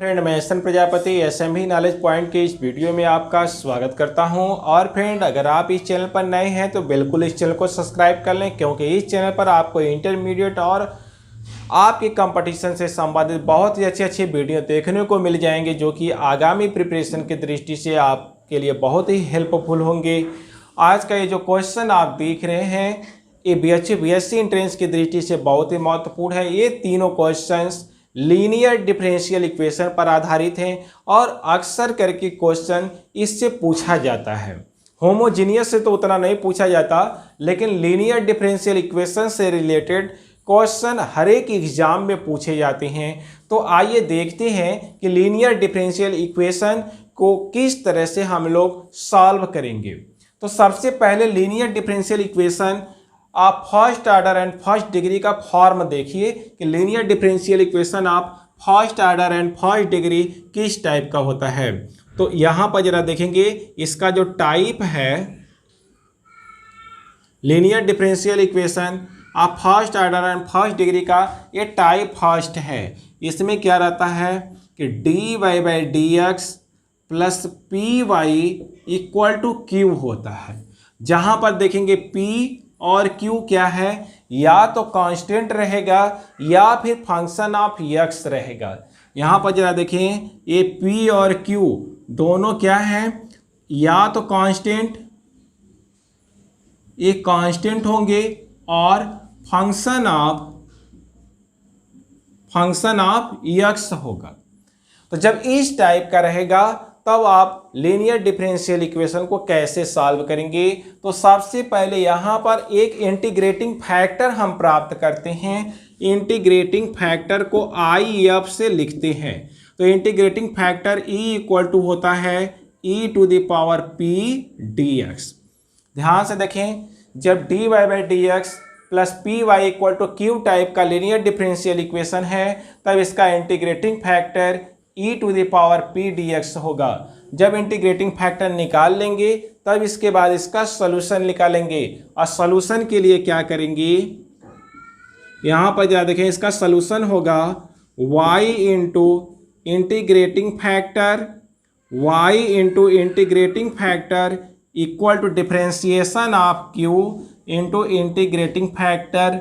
Friend मैं S N Prajapati SMB knowledge point के इस वीडियो में आपका स्वागत करता हूं। और फ्रेंड अगर आप इस चैनल पर नए हैं तो बिल्कुल इस चैनल को सब्सक्राइब कर लें, क्योंकि इस चैनल पर आपको इंटरमीडिएट और आपके कंपटीशन से संबंधित बहुत ही अच्छी वीडियो देखने को मिल जाएंगे, जो कि आगामी प्रिपरेशन की दृष्टि से आपके लिए बहुत ही हेल्पफुल होंगे। आज का ये जो क्वेश्चन आप देख रहे हैं ये बीएससी एंट्रेंस की दृष्टि से बहुत ही महत्वपूर्ण है। ये तीनों क्वेश्चंस लीनियर डिफरेंशियल इक्वेशन पर आधारित हैं और अक्सर करके क्वेश्चन इससे पूछा जाता है। होमोजीनियस से तो उतना नहीं पूछा जाता, लेकिन लीनियर डिफरेंशियल इक्वेशन से रिलेटेड क्वेश्चन हर एक एग्जाम में पूछे जाते हैं। तो आइए देखते हैं कि लीनियर डिफरेंशियल इक्वेशन को किस तरह से हम लोग सॉल्व करेंगे। तो सबसे पहले लीनियर डिफरेंशियल इक्वेशन आप first order and first degree का फॉर्म देखिए कि लीनियर डिफरेंशियल इक्वेशन आप first order and first degree किस टाइप का होता है। तो यहाँ पर जरा देखेंगे इसका जो टाइप है लीनियर डिफरेंशियल इक्वेशन आप first order and first degree का, ये टाइप फर्स्ट है। इसमें क्या रहता है कि dy by d x plus p y equal to q होता है। जहाँ पर देखेंगे p और q क्या है, या तो कांस्टेंट रहेगा या फिर फंक्शन ऑफ x रहेगा। यहाँ पर जरा देखें ये p और q दोनों क्या है, या तो कांस्टेंट, ये कांस्टेंट होंगे और फंक्शन ऑफ x होगा। तो जब इस टाइप का रहेगा तब आप लीनियर डिफरेंशियल इक्वेशन को कैसे सॉल्व करेंगे। तो सबसे पहले यहाँ पर एक इंटीग्रेटिंग फैक्टर हम प्राप्त करते हैं। इंटीग्रेटिंग फैक्टर को IF से लिखते हैं। तो integrating factor E equal to होता है e to the power p dx। ध्यान से देखें, जब dy by d x plus p y equal to q type का लीनियर डिफरेंशियल इक्वेशन है, तब इसका integrating factor e to the power p dx होगा। जब इंटीग्रेटिंग फैक्टर निकाल लेंगे तब इसके बाद इसका सॉल्यूशन निकालेंगे। और सॉल्यूशन के लिए क्या करेंगे, यहाँ पर जरा देखें इसका सॉल्यूशन होगा y into integrating factor equal to differentiation of q into integrating factor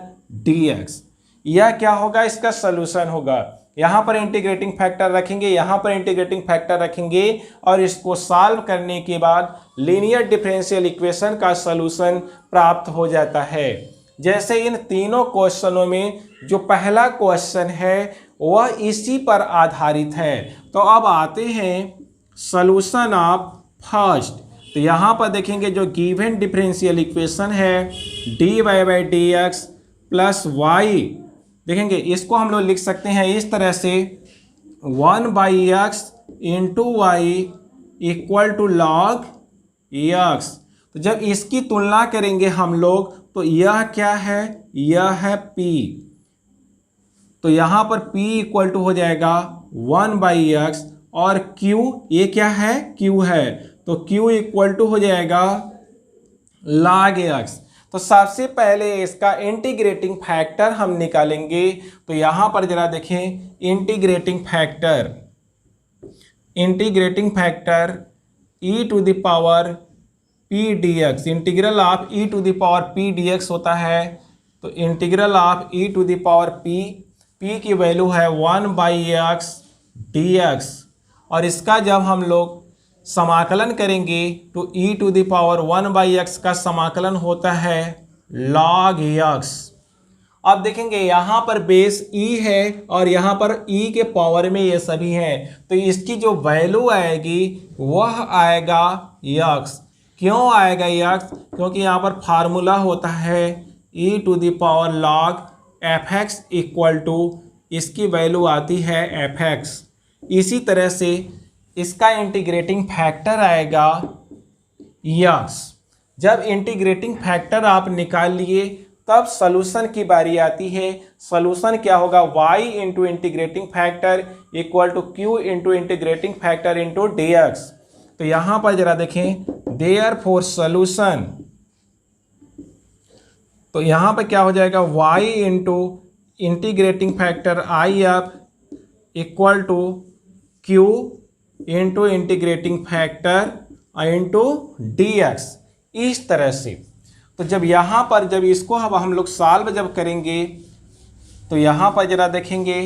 dx। यह क्या होगा, इसका सॉल्यूशन होगा। यहाँ पर इंटीग्रेटिंग फैक्टर रखेंगे, यहाँ पर इंटीग्रेटिंग फैक्टर रखेंगे और इसको सॉल्व करने के बाद लीनियर डिफरेंशियल इक्वेशन का सॉल्यूशन प्राप्त हो जाता है। जैसे इन तीनों क्वेश्चनों में जो पहला क्वेश्चन है वह इसी पर आधारित है। तो अब आते हैं सॉल्यूशन ऑफ फर्स्ट। तो यहाँ पर देखेंगे जो गिवन डिफरेंशियल इक्वेशन है dy by d x plus y, देखेंगे इसको हम लोग लिख सकते हैं इस तरह से 1 by x into y equal to log x. तो जब इसकी तुलना करेंगे हम लोग तो यह क्या है, यह है p। तो यहाँ पर p इक्वल टू हो जाएगा 1 बाई एक्स और q ये क्या है, q है, तो q इक्वल टू हो जाएगा log x। तो सबसे पहले इसका इंटीग्रेटिंग फैक्टर हम निकालेंगे। तो यहाँ पर जरा देखें integrating factor e to the power p dx, integral of e to the power p dx होता है। तो integral of e to the power p की वैल्यू है 1 बाई एक्स dx, और इसका जब हम लोग समाकलन करेंगे तो e to the power 1 by x का समाकलन होता है log x। अब देखेंगे यहाँ पर बेस e है और यहाँ पर e के पावर में ये सभी हैं, तो इसकी जो वैल्यू आएगी वह आएगा x। क्यों आएगा x, क्योंकि यहाँ पर फार्मूला होता है e to the power log fx equal to, इसकी वैल्यू आती है fx। इसी तरह से इसका इंटीग्रेटिंग फैक्टर आएगा x। जब इंटीग्रेटिंग फैक्टर आप निकाल लिए तब सॉल्यूशन की बारी आती है। सॉल्यूशन क्या होगा, y into integrating factor equal to q into integrating factor into dx। तो यहाँ पर जरा देखें देयरफॉर सॉल्यूशन, तो यहाँ पर क्या हो जाएगा y into integrating factor IF equal to q into integrating factor into d x, इस तरह से। तो जब यहाँ पर जब इसको हम लोग सॉल्व जब करेंगे तो यहाँ पर जरा देखेंगे,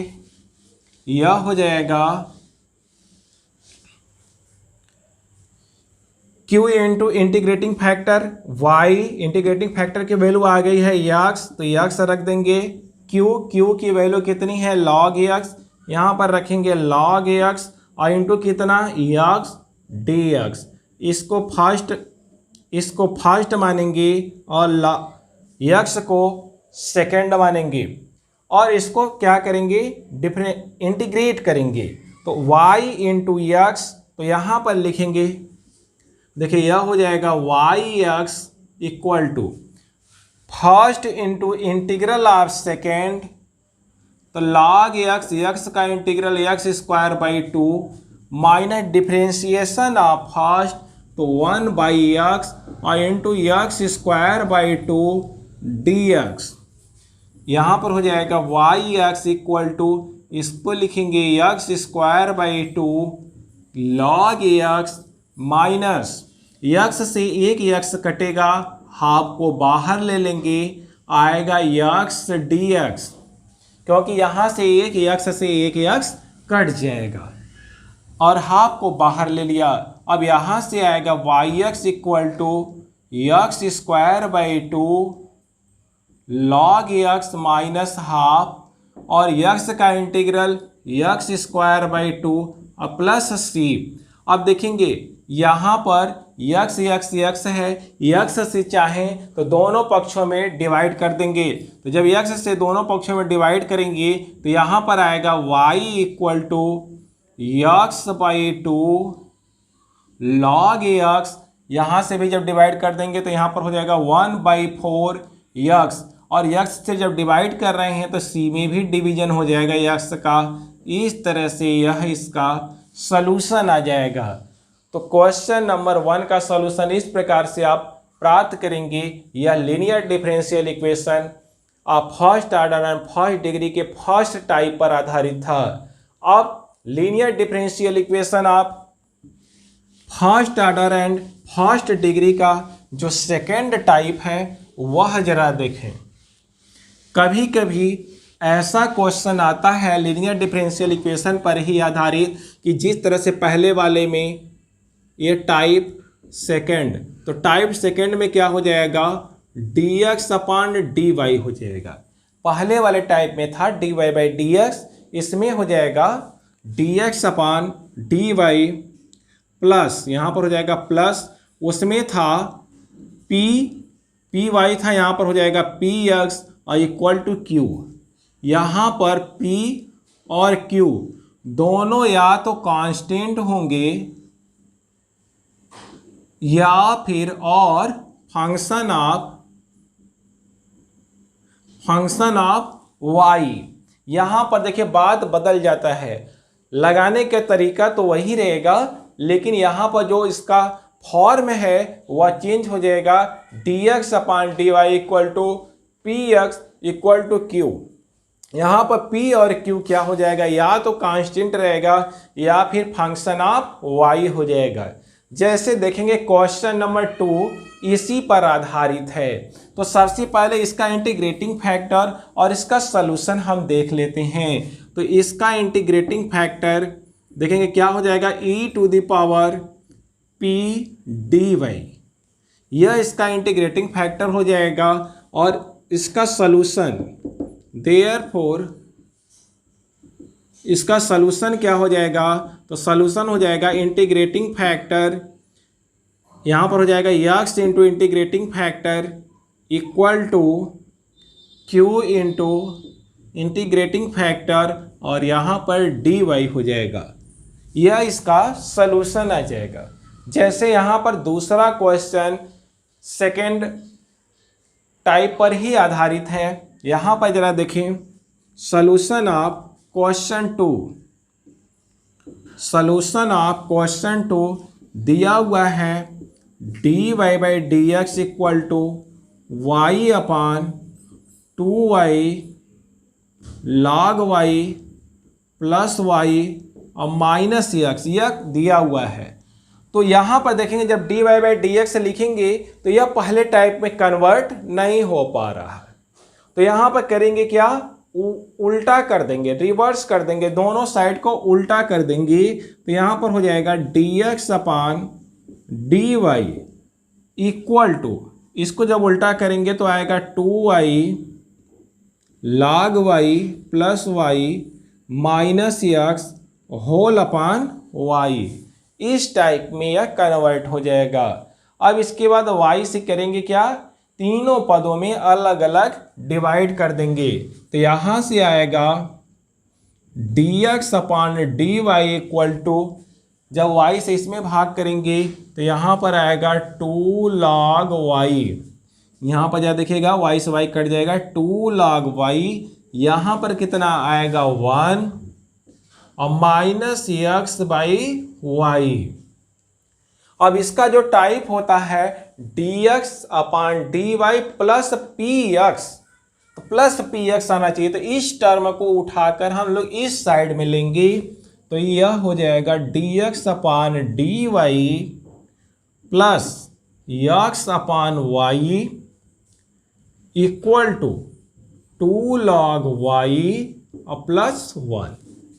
यह हो जाएगा q into integrating factor y, integrating factor की वैल्यू आ गई है यक्स, तो यक्स रख देंगे। क्यू की वैल्यू कितनी है लॉग एक्स, यहाँ पर रखेंगे लॉग एक्स और इंटू कितना यक्स डी एक्स। इसको फर्स्ट मानेंगे और यक्स को सेकंड मानेंगे और इसको क्या करेंगे इंटीग्रेट करेंगे। तो y इंटू यक्स, तो यहाँ पर लिखेंगे, देखिए यह हो जाएगा y x equal to first into integral of second, तो लॉग एक्स, एक्स का integral x square by two minus differentiation of first, तो 1 बाई एक्स और into x square by two d x. यहाँ पर हो जाएगा वाई एक्स इक्वल टू, इसको लिखेंगे x square by two log x minus x से एक एक्स कटेगा, हाफ को बाहर ले लेंगे, आएगा एक्स डी एक्स, क्योंकि यहाँ से एक एक्स कट जाएगा और हाफ को बाहर ले लिया। अब यहाँ से आएगा y x equal to x square by two log x minus half और एक्स का integral x square by two plus c. अब देखेंगे यहाँ पर यक्स है, यक्स से चाहें तो दोनों पक्षों में डिवाइड कर देंगे, तो जब यक्स से दोनों पक्षों में डिवाइड करेंगे तो यहाँ पर आएगा y इक्वल टू यक्स बाई टू लॉग एक्स, यहाँ से भी जब डिवाइड कर देंगे तो यहाँ पर हो जाएगा 1 बाई 4 यक्स, और यक्स से जब डिवाइड कर रहे हैं तो सी में भी डिवीजन हो जाएगा यक्स का। इस तरह से यह इसका सॉल्यूशन आ जाएगा। तो क्वेश्चन नंबर 1 का सॉल्यूशन इस प्रकार से आप प्राप्त करेंगे। यह लीनियर डिफरेंशियल इक्वेशन आप first order and first degree के फर्स्ट टाइप पर आधारित था। अब लीनियर डिफरेंशियल इक्वेशन आप first order and first degree का जो सेकेंड टाइप है वह जरा देखें। कभी कभी ऐसा क्वेश्चन आता है लीनियर डिफरेंशियल इक्वेशन पर ही आधारित कि जिस तरह से पहले वाले में ये टाइप सेकेंड, तो टाइप सेकेंड में क्या हो जाएगा dx अपॉन dy हो जाएगा। पहले वाले टाइप में था dy बाई dx, इसमें हो जाएगा dx अपॉन dy प्लस, यहाँ पर हो जाएगा प्लस, उसमें था py था, यहाँ पर हो जाएगा px और इक्वल टू q। यहाँ पर p और q दोनों या तो कांस्टेंट होंगे या फिर और फंक्शन ऑफ y। यहाँ पर देखिए बात बदल जाता है, लगाने का तरीका तो वही रहेगा, लेकिन यहाँ पर जो इसका फॉर्म है वह चेंज हो जाएगा। dx upon dy equal to px equal to q। यहाँ पर p और q क्या हो जाएगा, या तो कांस्टेंट रहेगा या फिर फंक्शन ऑफ y हो जाएगा। जैसे देखेंगे क्वेश्चन नंबर 2 इसी पर आधारित है। तो सबसे पहले इसका इंटीग्रेटिंग फैक्टर और इसका सॉल्यूशन हम देख लेते हैं। तो इसका इंटीग्रेटिंग फैक्टर देखेंगे क्या हो जाएगा e to the power p dy, यह इसका इंटीग्रेटिंग फैक्टर हो जाएगा। और इसका सॉल्यूशन देयरफॉर इसका सॉल्यूशन क्या हो जाएगा, तो सॉल्यूशन हो जाएगा इंटीग्रेटिंग फैक्टर, यहाँ पर हो जाएगा x into integrating factor equal to q into integrating factor और यहाँ पर dy हो जाएगा। यह इसका सॉल्यूशन आ जाएगा। जैसे यहाँ पर दूसरा क्वेश्चन सेकेंड टाइप पर ही आधारित है। यहाँ पर जरा देखें सॉल्यूशन ऑफ क्वेश्चन 2 दिया हुआ है dy by dx equal to y upon 2y log y plus y और माइनस एक्स, यह दिया हुआ है। तो यहाँ पर देखेंगे जब dy बाई डी एक्स लिखेंगे तो यह पहले टाइप में कन्वर्ट नहीं हो पा रहा है। तो यहाँ पर करेंगे क्या, उल्टा कर देंगे, रिवर्स कर देंगे, दोनों साइड को उल्टा कर देंगे। तो यहाँ पर हो जाएगा dx upon dy equal to, इसको जब उल्टा करेंगे तो आएगा 2y log y plus y minus x whole upon y. इस टाइप में यह कन्वर्ट हो जाएगा। अब इसके बाद y से करेंगे क्या, तीनों पदों में अलग अलग डिवाइड कर देंगे। तो यहाँ से आएगा dx upon dy equal to, जब y से इसमें भाग करेंगे तो यहाँ पर आएगा 2 log y, यहाँ पर जब देखिएगा y से y कट जाएगा, 2 log y, यहाँ पर कितना आएगा 1 और माइनस एक्स बाई वाई। अब इसका जो टाइप होता है dx upon dy plus P x, तो प्लस पी एक्स आना चाहिए। तो इस टर्म को उठाकर हम लोग इस साइड में लेंगे तो यह हो जाएगा dx upon dy plus x upon y equal to 2 log y और प्लस 1।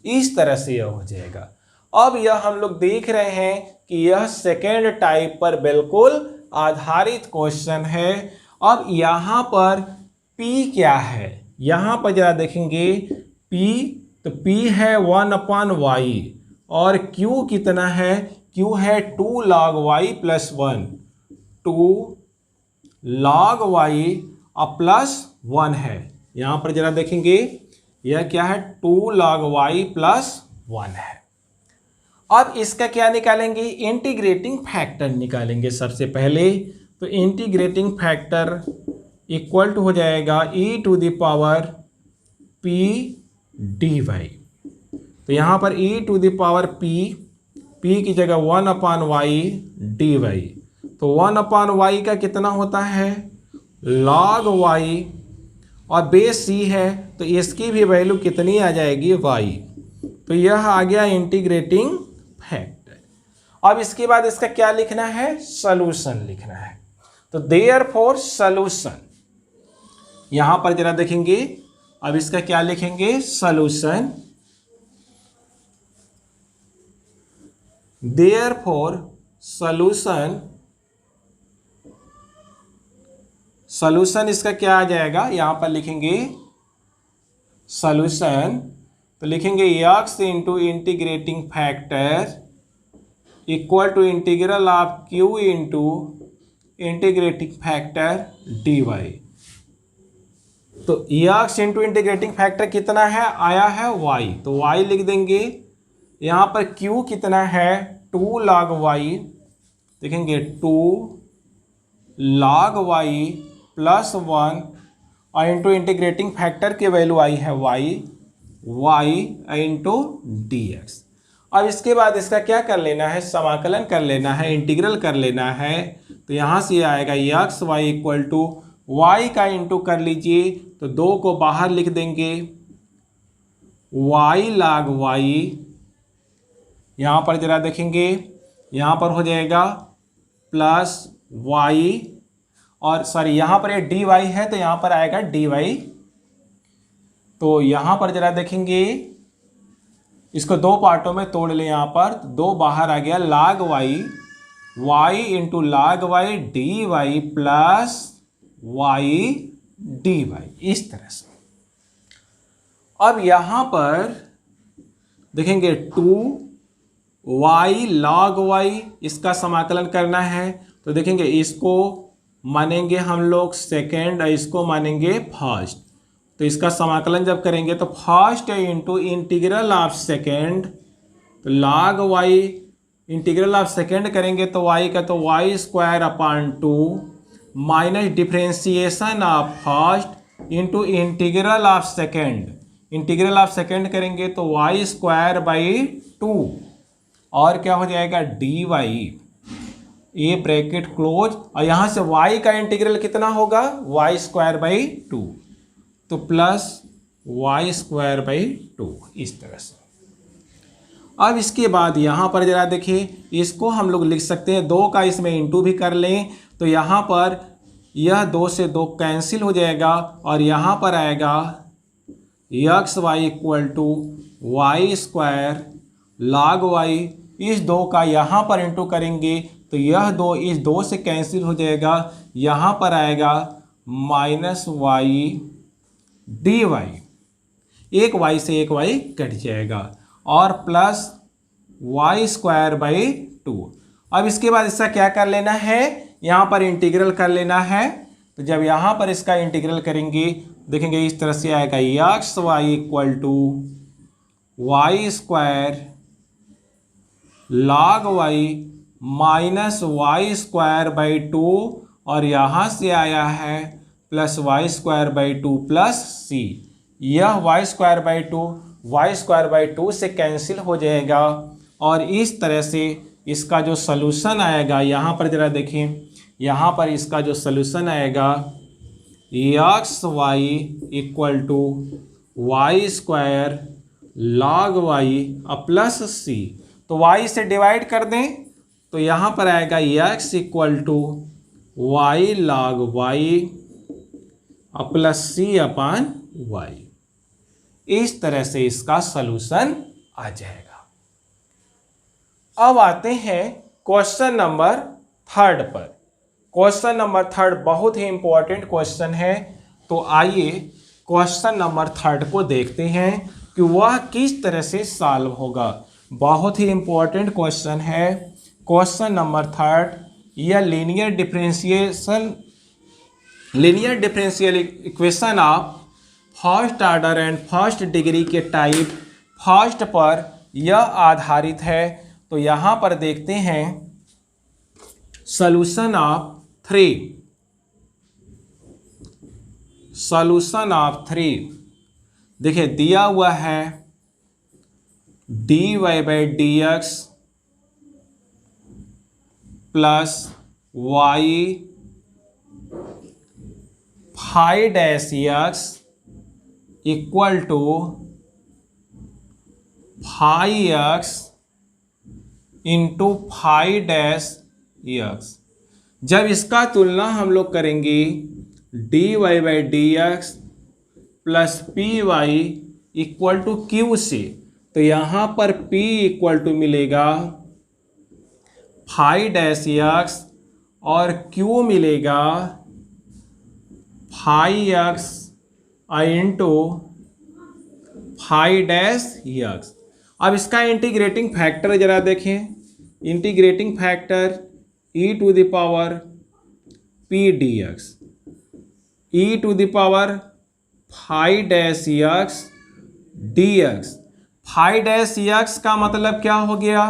इस तरह से यह हो जाएगा। अब यह हम लोग देख रहे हैं कि यह सेकेंड टाइप पर बिल्कुल आधारित क्वेश्चन है। अब यहाँ पर P क्या है, यहाँ पर जरा देखेंगे P, तो P है 1 अपान वाई और Q कितना है, Q है 2 log y plus 1, 2 log y और प्लस 1 है। यहाँ पर जरा देखेंगे यह क्या है, 2 log y प्लस 1 है। अब इसका क्या निकालेंगे, इंटीग्रेटिंग फैक्टर निकालेंगे सबसे पहले। तो इंटीग्रेटिंग फैक्टर इक्वल टू हो जाएगा e to the power p dy। तो यहाँ पर e to the power p की जगह 1 अपान वाई dy। तो 1 अपान वाई का कितना होता है, log y, और बेस c है तो इसकी भी वैल्यू कितनी आ जाएगी, y। तो यह आ गया इंटीग्रेटिंग फैक्टर। अब इसके बाद इसका क्या लिखना है, सॉल्यूशन लिखना है। तो देयरफॉर सॉल्यूशन, यहां पर जरा देखेंगे, अब इसका क्या लिखेंगे, सॉल्यूशन। देयरफॉर सॉल्यूशन, सॉल्यूशन इसका क्या आ जाएगा, यहां पर लिखेंगे सॉल्यूशन। तो लिखेंगे x into integrating factor equal to integral of q into integrating factor dy। तो x इंटू इंटीग्रेटिंग फैक्टर कितना है, आया है y, तो y लिख देंगे। यहाँ पर q कितना है, 2 log y, देखेंगे 2 log y प्लस 1 और इंटू इंटीग्रेटिंग फैक्टर की वैल्यू आई है y इंटू डी एक्स। अब इसके बाद इसका क्या कर लेना है, समाकलन कर लेना है, इंटीग्रल कर लेना है। तो यहाँ से आएगा x y equal to y का इंटू कर लीजिए, तो 2 को बाहर लिख देंगे, y log y, यहाँ पर जरा देखेंगे, यहाँ पर हो जाएगा प्लस y, और सॉरी यहाँ पर ये dy है तो यहाँ पर आएगा dy। तो यहाँ पर जरा देखेंगे, इसको 2 पार्टों में तोड़ ले, यहाँ पर 2 बाहर आ गया, log y into log y dy plus y dy, इस तरह से। अब यहाँ पर देखेंगे 2y log y, इसका समाकलन करना है। तो देखेंगे इसको मानेंगे हम लोग सेकेंड और इसको मानेंगे फर्स्ट। तो इसका समाकलन जब करेंगे तो first into integral of second, तो log y integral of second करेंगे तो y का तो y square upon 2 minus differentiation of first into integral of second, integral of second करेंगे तो y स्क्वायर बाई 2 और क्या हो जाएगा dy, ये ब्रैकेट क्लोज, और यहाँ से y का इंटीग्रल कितना होगा, y स्क्वायर बाई 2, तो प्लस y स्क्वायर बाई 2, इस तरह से। अब इसके बाद यहाँ पर जरा देखिए, इसको हम लोग लिख सकते हैं 2 का इसमें इंटू भी कर लें तो यहाँ पर यह 2 से 2 कैंसिल हो जाएगा और यहाँ पर आएगा x y equal to y square log y. इस 2 का यहाँ पर इंटू करेंगे तो यह 2 इस 2 से कैंसिल हो जाएगा, यहाँ पर आएगा माइनस वाई डी वाई, एक वाई से एक वाई कट जाएगा और प्लस वाई स्क्वायर बाई 2। अब इसके बाद इसका क्या कर लेना है, यहाँ पर इंटीग्रल कर लेना है। तो जब यहाँ पर इसका इंटीग्रल करेंगे देखेंगे इस तरह से आएगा x y equal to y square log y minus y square by 2 और यहाँ से आया है plus y square by 2 plus c. यह वाई स्क्वायर बाई 2 से कैंसिल हो जाएगा और इस तरह से इसका जो सलूशन आएगा, यहाँ पर ज़रा देखें, यहाँ पर इसका जो सलूशन आएगा x y equal to y square log y plus c. तो y से डिवाइड कर दें तो यहाँ पर आएगा x equal to y log y plus c upon y. इस तरह से इसका सलूशन आ जाएगा। अब आते हैं क्वेश्चन नंबर 3 पर। क्वेश्चन नंबर 3 बहुत ही इंपॉर्टेंट क्वेश्चन है, तो आइए क्वेश्चन नंबर 3 को देखते हैं कि वह किस तरह से सॉल्व होगा। बहुत ही इंपॉर्टेंट क्वेश्चन है क्वेश्चन नंबर 3। यह linear differential equation of first order and first degree के टाइप फर्स्ट पर यह आधारित है। तो यहाँ पर देखते हैं सॉल्यूशन ऑफ 3। देखिए दिया हुआ है dy by d x plus y phi dash x equal to phi x into phi dash x. जब इसका तुलना हम लोग करेंगे dy by d x plus p y equal to q से, तो यहाँ पर p इक्वल टू मिलेगा फाई डैश एक्स और q मिलेगा phi x into phi dash x. अब इसका इंटीग्रेटिंग फैक्टर जरा देखें, integrating factor e to the power p dx, e to the power phi dash x dx। Phi dash x का मतलब क्या हो गया,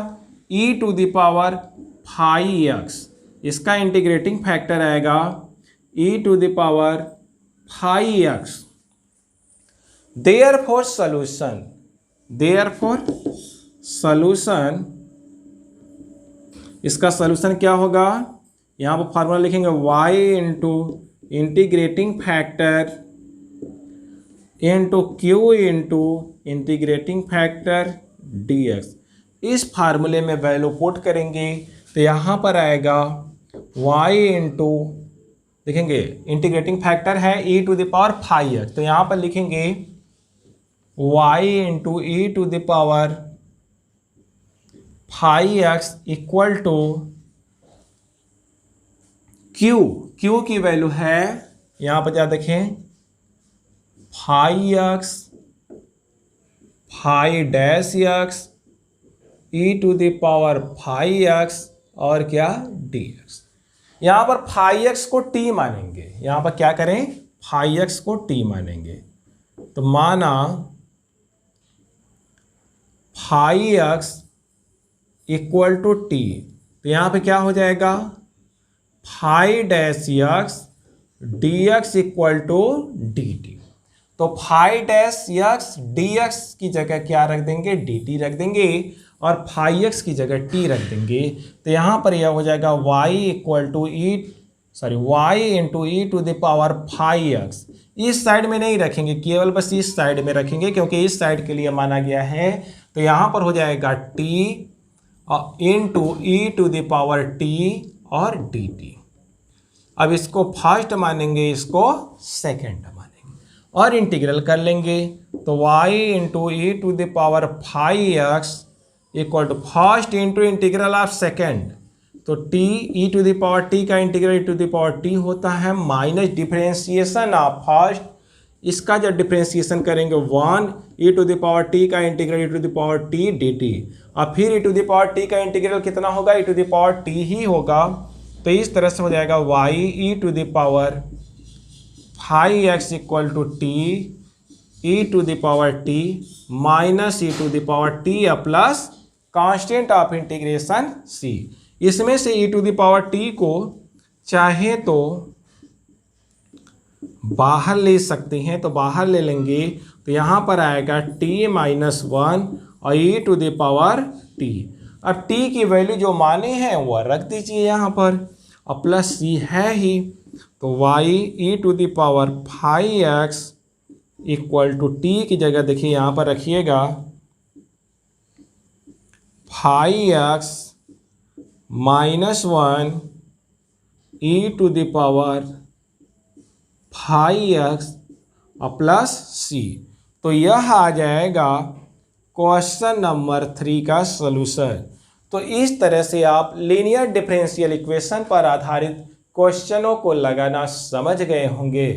e to the power phi x. इसका इंटीग्रेटिंग फैक्टर आएगा e to the power phi x. Therefore solution, इसका solution क्या होगा, यहाँ पर फार्मूला लिखेंगे y into integrating factor into q into integrating factor dx। इस फार्मूले में वैल्यू पुट करेंगे तो यहाँ पर आएगा y इंटू, देखेंगे इंटीग्रेटिंग फैक्टर है e to the power phi x, तो यहाँ पर लिखेंगे y into e to the power phi x equal to q की वैल्यू है यहाँ पर क्या देखें phi x phi dash x e to the power phi x और क्या dx। यहाँ पर फाई एक्स को t मानेंगे, यहाँ पर क्या करें फाई एक्स को t मानेंगे, तो माना phi x equal to t, तो यहाँ पे क्या हो जाएगा phi dash x d x equal to d t. तो phi dash x d x की जगह क्या रख देंगे डी टी रख देंगे और फाई एक्स की जगह टी रख देंगे। तो यहाँ पर यह हो जाएगा y equal to e sorry y into e to the power 5x, इस साइड में नहीं रखेंगे, केवल बस इस साइड में रखेंगे क्योंकि इस साइड के लिए माना गया है। तो यहाँ पर हो जाएगा t into e to the power t और dt। अब इसको फर्स्ट मानेंगे, इसको सेकेंड मानेंगे और इंटीग्रल कर लेंगे। तो y into e to the power 5x equal to first into integral of second, तो t e to the power t का integral e to the power t होता है माइनस डिफरेंशिएशन ऑफ फर्स्ट, इसका जब differentiation करेंगे 1 e to the power t का integral e to the power t dt, और फिर e to the power t का इंटीग्रल कितना होगा, e to the power t ही होगा। तो इस तरह से हो जाएगा y e to the power 5x equal to t e to the power t minus e to the power t plus constant of integration c। इसमें से e to the power t को चाहे तो बाहर ले सकते हैं, तो बाहर ले लेंगे तो यहाँ पर आएगा t माइनस 1 और ई टू द पावर t। अब t की वैल्यू जो माने हैं वह रख दीजिए यहाँ पर, और प्लस c है ही, तो y e to the power 5x equal to t की जगह देखिए यहाँ पर रखिएगा 5x minus 1 e to the power 5x और प्लस c। तो यह आ जाएगा क्वेश्चन नंबर 3 का सॉल्यूशन। तो इस तरह से आप लीनियर डिफरेंशियल इक्वेशन पर आधारित क्वेश्चनों को लगाना समझ गए होंगे।